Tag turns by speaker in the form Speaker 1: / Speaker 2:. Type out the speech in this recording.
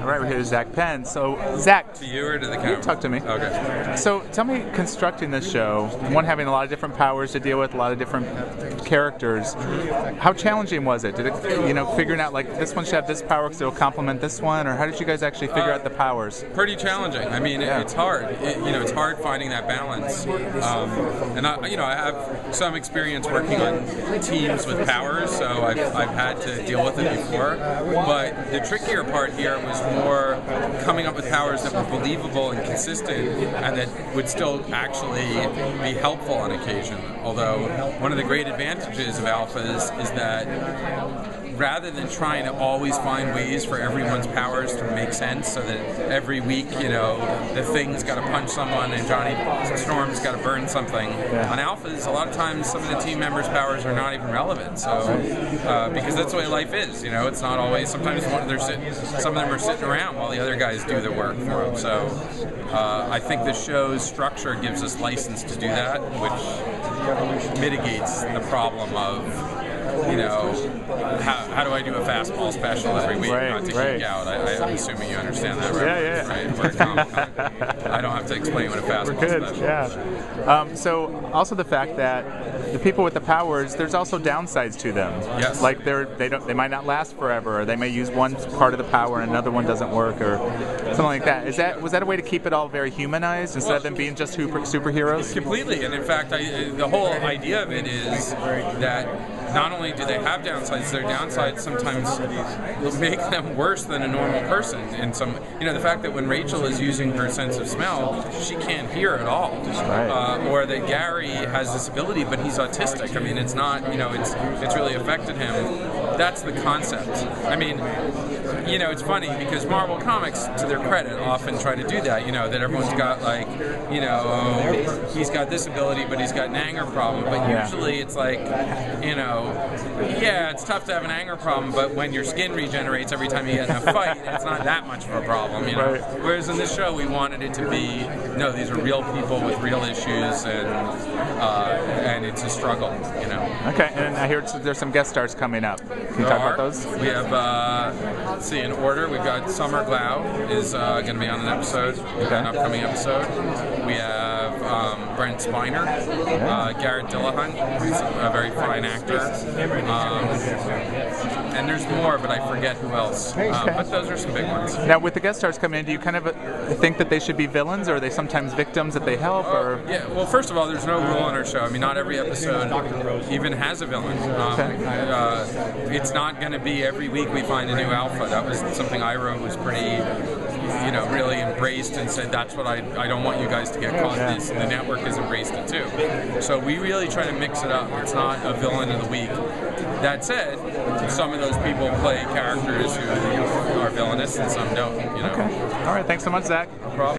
Speaker 1: right, we're here with Zach Penn. So, Zach,
Speaker 2: To you or to the camera?
Speaker 1: talk to me.
Speaker 2: Okay.
Speaker 1: So, tell me, constructing this show, one having a lot of different powers to deal with, a lot of different characters, how challenging was it? Did it, figuring out like this one should have this power because it'll complement this one, or how did you guys actually figure out the powers?
Speaker 2: Pretty challenging. I mean, it's hard. It's hard finding that balance. And I have some experience working on teams with powers, so I've had to deal with it before. But the trickier part here was more coming up with powers that were believable and consistent, and that would still actually be helpful on occasion. Although one of the great advantages of alphas is that rather than trying to always find ways for everyone's powers to make sense, so that every week, the Thing's got to punch someone and Johnny Storm's got to burn something. Yeah. On alphas, a lot of times some of the team members' powers are not even relevant. So, because that's the way life is. It's not always. Sometimes some of them are sitting around while the other guys do the work for them. So, I think the show's structure gives us license to do that, which mitigates the problem of how do I do a fastball special every week not to geek out? I'm assuming you understand that, right?
Speaker 1: Yeah.
Speaker 2: Right? We're a comic con. I don't have to explain what a fastball special is.
Speaker 1: Yeah. So also the fact that the people with the powers, there's also downsides to them.
Speaker 2: Yes.
Speaker 1: Like they might not last forever, or they may use one part of the power and another one doesn't work, or something like that. Was that a way to keep it all very humanized instead of them being just superheroes?
Speaker 2: Completely. And in fact, the whole idea of it is that not only do they have downsides, their downsides sometimes make them worse than a normal person. And the fact that when Rachel is using her sense of smell, she can't hear at all.
Speaker 1: Right.
Speaker 2: Or that Gary has this ability, but he's autistic. I mean, it's not, it's really affected him. That's the concept. I mean, it's funny because Marvel Comics, to their credit, often try to do that. That everyone's got he's got this ability, but he's got an anger problem. But usually it's like, it's tough to have an anger problem, but when your skin regenerates every time you get in a fight, it's not that much of a problem.
Speaker 1: Right.
Speaker 2: Whereas in this show, we wanted it to be, no, these are real people with real issues, and it's a struggle.
Speaker 1: Okay, and I hear there's some guest stars coming up. Can you talk about those?
Speaker 2: We have, let's see, in order, we've got Summer Glau is going to be on an episode, an upcoming episode. We have Brent Spiner, Garrett Dillahunt, who's a very fine actor. And there's more, but I forget who else. But those are some big ones.
Speaker 1: Now, with the guest stars coming in, do you kind of think that they should be villains, or are they sometimes victims that they help? Or
Speaker 2: well, first of all, there's no rule on our show. I mean, not every episode even has a villain. It's not going to be every week we find a new alpha. That was something I wrote was pretty, really embraced and said, that's what I don't want you guys to get caught in this. And the network has embraced it too. So we really try to mix it up. It's not a villain of the week. That said, some of those people play characters who are villainous and some don't.
Speaker 1: Okay. All right. Thanks so much, Zach.
Speaker 2: No problem.